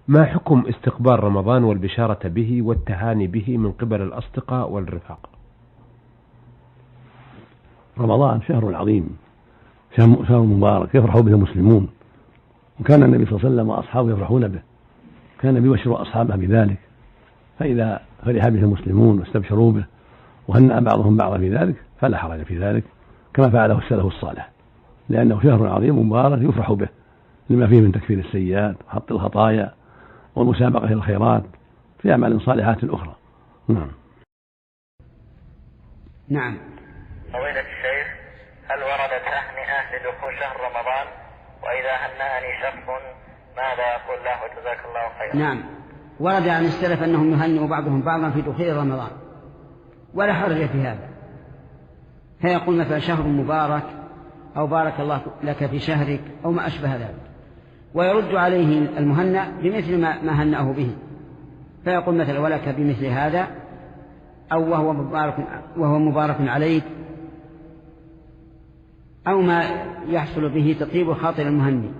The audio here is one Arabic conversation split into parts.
ما حكم استقبال رمضان والبشارة به والتهاني به من قبل الأصدقاء والرفاق؟ رمضان شهر عظيم، شهر مبارك يفرح به المسلمون، وكان النبي صلى الله عليه وسلم وأصحابه يفرحون به، كان النبي يبشر أصحابه بذلك، فإذا فرح به المسلمون واستبشروا به وهنأ بعضهم بعضا في ذلك فلا حرج في ذلك، كما فعله السلف الصالح، لأنه شهر عظيم مبارك يفرح به لما فيه من تكفير السيئات وحط الخطايا والمسابقة إلى الخيرات في أعمال صالحات أخرى. نعم. فضيلة الشيخ، هل ورد تهنئة لدخول شهر رمضان؟ وإذا هنأني شخص ماذا أقول له جزاك الله خيرا؟ نعم، ورد عن السلف أنهم يهنئوا بعضهم بعضا في دخول رمضان ولا حرج في هذا، فيقول مثلا شهر مبارك أو بارك الله لك في شهرك أو ما أشبه ذلك، ويرد عليه المهنأ بمثل ما هنأه به، فيقول مثلا ولك بمثل هذا، أو وهو مبارك عليك، أو ما يحصل به تطيب خاطر المهني.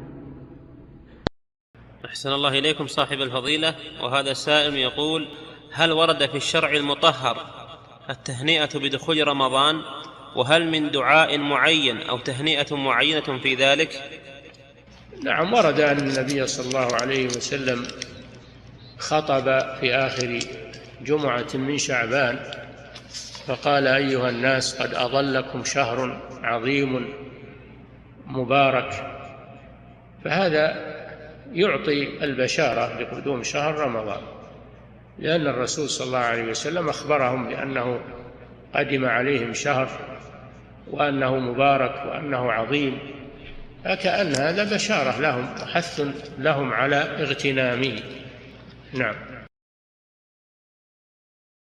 أحسن الله إليكم صاحب الفضيلة. وهذا السائل يقول: هل ورد في الشرع المطهر التهنئة بدخول رمضان؟ وهل من دعاء معين أو تهنئة معينة في ذلك؟ نعم، ورد أن النبي صلى الله عليه وسلم خطب في آخر جمعة من شعبان فقال: أيها الناس، قد أظلكم شهر عظيم مبارك. فهذا يعطي البشارة بقدوم شهر رمضان، لأن الرسول صلى الله عليه وسلم أخبرهم بأنه قدم عليهم شهر وأنه مبارك وأنه عظيم، فكأن هذا بشارة لهم وحث لهم على اغتنامه. نعم.